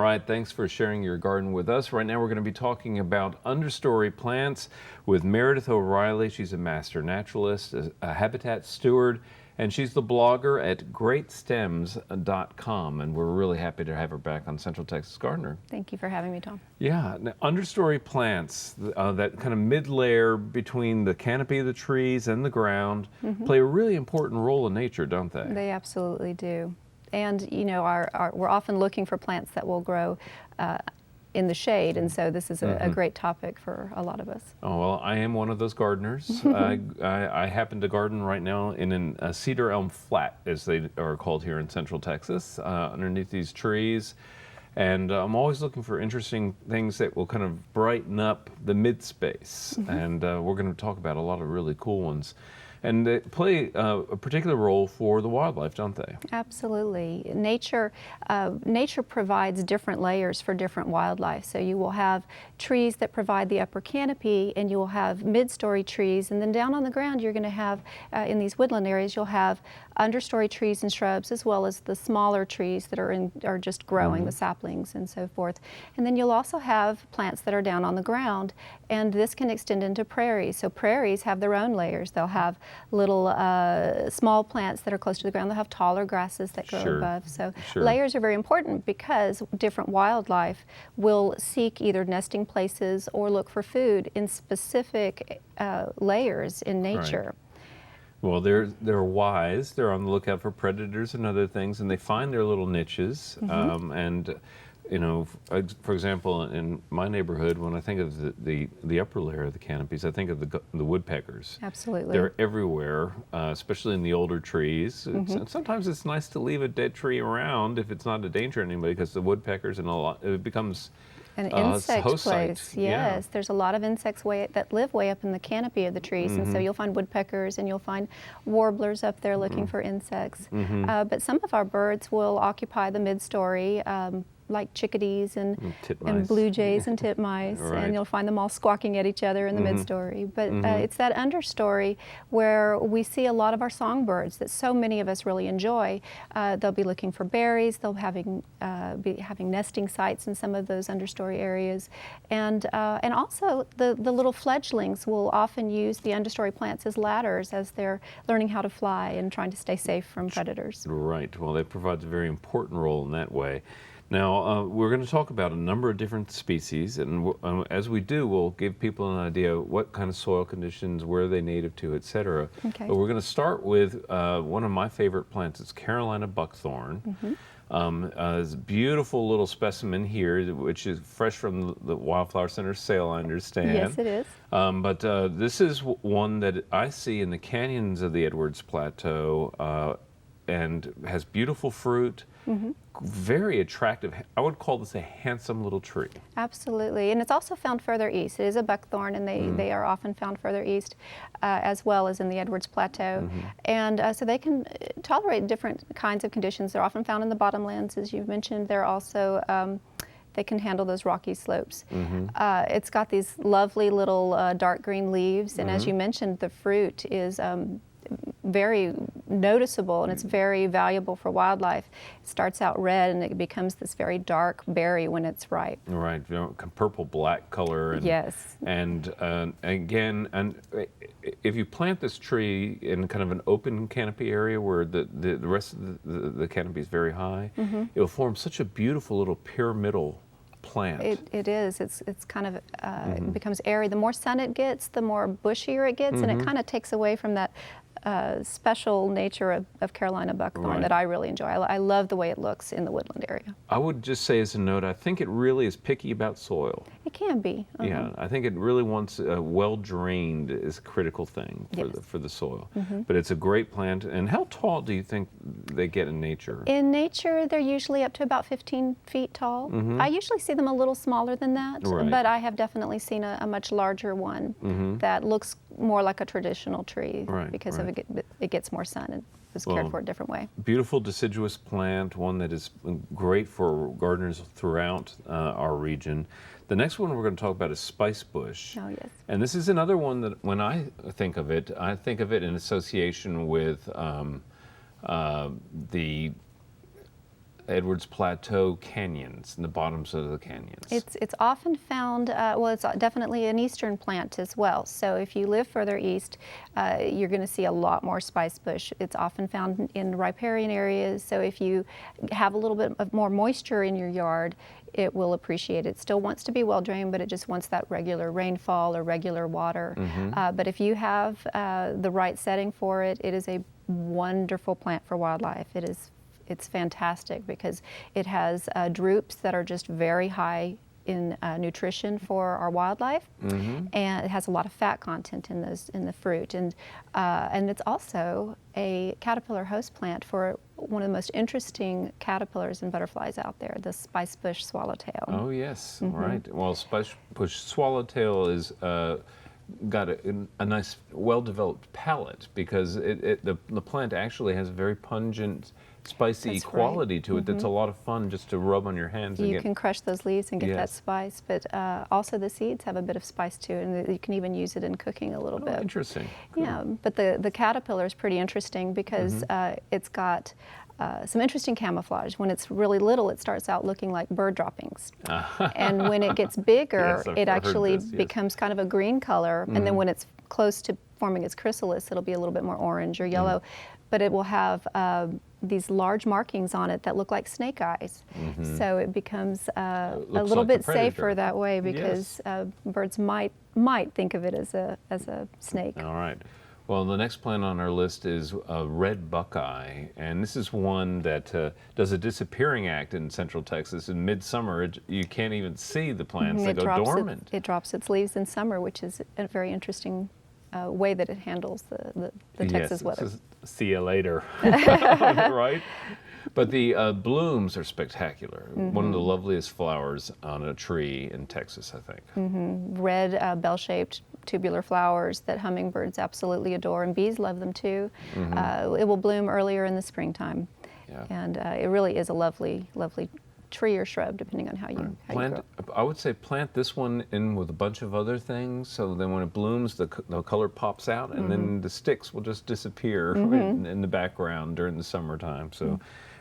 right, thanks for sharing your garden with us. Right now we're going to be talking about understory plants with Meredith O'Reilly. She's a master naturalist, a habitat steward, and she's the blogger at greatstems.com. And we're really happy to have her back on Central Texas Gardener. Thank you for having me, Tom. Yeah, now, understory plants, that kind of mid-layer between the canopy of the trees and the ground, play a really important role in nature, don't they? They absolutely do. And, you know, we're often looking for plants that will grow in the shade, and so this is a great topic for a lot of us. Oh, well, I am one of those gardeners. I happen to garden right now in a cedar elm flat, as they are called here in Central Texas, underneath these trees. And I'm always looking for interesting things that will kind of brighten up the mid-space. And we're going to talk about a lot of really cool ones. And they play a particular role for the wildlife, don't they? Absolutely. Nature provides different layers for different wildlife. So you will have trees that provide the upper canopy, and you will have mid-story trees. And then down on the ground, you're going to have, in these woodland areas, you'll have understory trees and shrubs, as well as the smaller trees that are just growing, the saplings and so forth. And then you'll also have plants that are down on the ground, and this can extend into prairies. So prairies have their own layers. They'll have little small plants that are close to the ground. They'll have taller grasses that grow above. So layers are very important because different wildlife will seek either nesting places or look for food in specific layers in nature. Right. Well, they're wise. They're on the lookout for predators and other things, and they find their little niches. And you know, for example, in my neighborhood, when I think of the upper layer of the canopies, I think of the woodpeckers. Absolutely. They're everywhere, especially in the older trees. And sometimes it's nice to leave a dead tree around if it's not a danger to anybody, because the woodpeckers and it becomes an insect host place. site. Yes, there's a lot of insects that live way up in the canopy of the trees, and so you'll find woodpeckers and you'll find warblers up there looking for insects. But some of our birds will occupy the mid-story, like chickadees and blue jays and titmice, and you'll find them all squawking at each other in the mid-story. But it's that understory where we see a lot of our songbirds that so many of us really enjoy. They'll be looking for berries. They'll be having nesting sites in some of those understory areas, and also the little fledglings will often use the understory plants as ladders as they're learning how to fly and trying to stay safe from predators. Right. Well, that provides a very important role in that way. Now, we're going to talk about a number of different species, and as we do, we'll give people an idea what kind of soil conditions, where are they native to, etc. Okay. But we're going to start with one of my favorite plants. It's Carolina buckthorn. It's a beautiful little specimen here, which is fresh from the Wildflower Center sale, I understand. Yes, it is. But this is one that I see in the canyons of the Edwards Plateau, and has beautiful fruit. Very attractive. I would call this a handsome little tree. Absolutely, and it's also found further east. It is a buckthorn, and they are often found further east, as well as in the Edwards Plateau. And so they can tolerate different kinds of conditions. They're often found in the bottomlands, as you've mentioned. They're also they can handle those rocky slopes. It's got these lovely little dark green leaves, and as you mentioned, the fruit is very noticeable, and it's very valuable for wildlife. It starts out red and it becomes this very dark berry when it's ripe. Right, you know, purple-black color. And, yes. And again, if you plant this tree in kind of an open canopy area where the rest of the canopy is very high, it will form such a beautiful little pyramidal plant. It is. It's kind of, it becomes airy. The more sun it gets, the more bushier it gets, and it kind of takes away from that special nature of Carolina buckthorn that I really enjoy. I love the way it looks in the woodland area. I would just say as a note, I think it really is picky about soil. It can be. Yeah, I think it really wants well drained is a critical thing for the soil. But it's a great plant. And how tall do you think they get in nature? In nature, they're usually up to about 15 feet tall. I usually see them a little smaller than that, but I have definitely seen a much larger one that looks more like a traditional tree because of it gets more sun and is cared for a different way. Beautiful deciduous plant, one that is great for gardeners throughout our region. The next one we're going to talk about is spicebush. Oh, yes. And this is another one that when I think of it in association with the Edwards Plateau canyons, in the bottoms of the canyons. It's often found, well, it's definitely an eastern plant as well. So if you live further east, you're going to see a lot more spicebush. It's often found in riparian areas. So if you have a little bit of more moisture in your yard, it will appreciate it. It still wants to be well drained, but it just wants that regular rainfall or regular water. But if you have the right setting for it, it is a wonderful plant for wildlife. It's fantastic because it has drupes that are just very high in nutrition for our wildlife, and it has a lot of fat content in the fruit, and it's also a caterpillar host plant for one of the most interesting caterpillars and butterflies out there, the Spicebush swallowtail. Oh yes, right. Well, Spicebush swallowtail is got a nice, well-developed palate because the plant actually has a very pungent, spicy That's quality right. to it. That's a lot of fun just to rub on your hands. You can crush those leaves and get that Yes. spice, but also the seeds have a bit of spice too, and you can even use it in cooking a little bit. Interesting. Cool. Yeah, but the caterpillar is pretty interesting because it's got some interesting camouflage. When it's really little, it starts out looking like bird droppings. And when it gets bigger, Yes, I've it heard actually this, yes. becomes kind of a green color. And then when it's close to forming its chrysalis, it'll be a little bit more orange or yellow. But it will have these large markings on it that look like snake eyes. So it becomes a looks little like a bit safer predator. that way because birds might think of it as a snake. All right. Well, the next plant on our list is red buckeye, and this is one that does a disappearing act in central Texas. In midsummer, you can't even see the plants; they go dormant. It drops its leaves in summer, which is a very interesting way that it handles the Texas weather. Yes, see you later, right? But the blooms are spectacular. One of the loveliest flowers on a tree in Texas, I think. Red, bell-shaped, tubular flowers that hummingbirds absolutely adore, and bees love them too. It will bloom earlier in the springtime, and it really is a lovely, lovely tree or shrub, depending on how you grow. I would say plant this one in with a bunch of other things, so then when it blooms, the color pops out, and then the sticks will just disappear in the background during the summertime. So,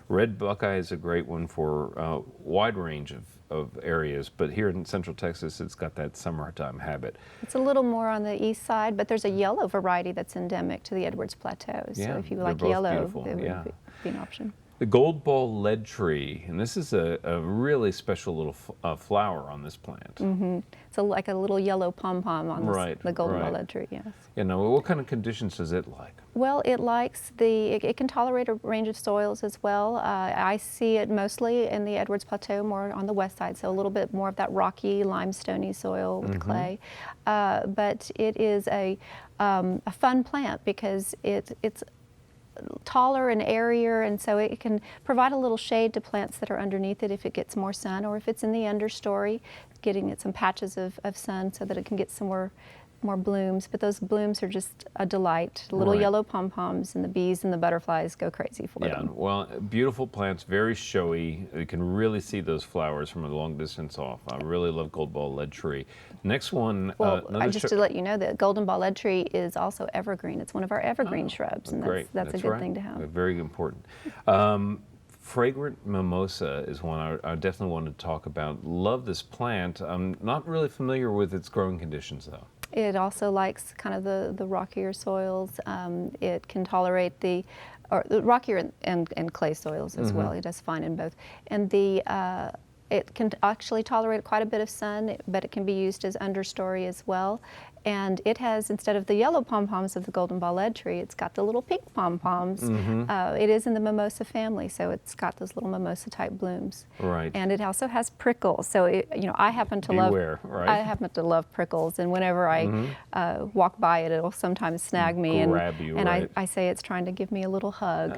red buckeye is a great one for a wide range of areas, but here in Central Texas, it's got that summertime habit. It's a little more on the east side, but there's a yellow variety that's endemic to the Edwards Plateau. So if you like both yellow, beautiful, it would be an option. The Goldenball leadtree, and this is a really special little flower on this plant. So like a little yellow pom-pom on the Goldenball leadtree, yes. You know, what kind of conditions does it like? Well, it likes it can tolerate a range of soils as well. I see it mostly in the Edwards Plateau, more on the west side, so a little bit more of that rocky, limestone-y soil with clay. But it is a fun plant because it's taller and airier, and so it can provide a little shade to plants that are underneath it if it gets more sun, or if it's in the understory, getting it some patches of sun so that it can get some more blooms. But those blooms are just a delight. Little yellow pom-poms, and the bees and the butterflies go crazy for them. Well, beautiful plants, very showy. You can really see those flowers from a long distance off. I really love Goldenball leadtree. Next one, well, just to let you know that Goldenball leadtree is also evergreen. It's one of our evergreen shrubs, and that's a good thing to have. Very important. Fragrant mimosa is one I definitely wanted to talk about. Love this plant. I'm not really familiar with its growing conditions, though. It also likes kind of the rockier soils. It can tolerate the rockier and clay soils as well. It does fine in both. And it can actually tolerate quite a bit of sun, but it can be used as understory as well. And it has, instead of the yellow pom-poms of the Goldenball leadtree, it's got the little pink pom-poms. It is in the mimosa family, so it's got those little mimosa-type blooms. Right. And it also has prickles. So I happen to love prickles, and whenever I walk by it, it'll sometimes snag me and I say it's trying to give me a little hug.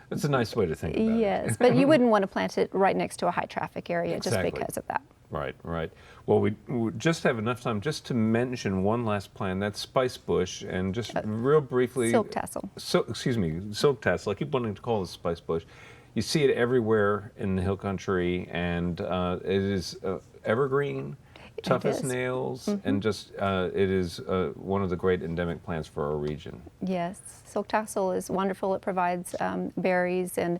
That's a nice way to think about it. Yes, but you wouldn't want to plant it right next to a high traffic area just because of that. Right. Well, we just have enough time just to mention one last plant. That's Spicebush, and just real briefly. Silk tassel. Silk tassel. I keep wanting to call it Spicebush. You see it everywhere in the hill country, and it is evergreen. Tough as is. nails, and just it is one of the great endemic plants for our region. Yes, silk tassel is wonderful. It provides berries and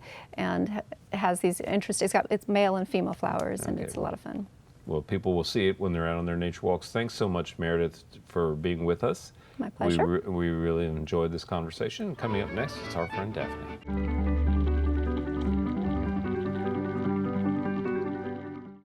has these interesting. It's male and female flowers, and Okay. it's a lot of fun. Well, people will see it when they're out on their nature walks. Thanks so much, Meredith, for being with us. My pleasure. We really enjoyed this conversation. Coming up next is our friend Daphne.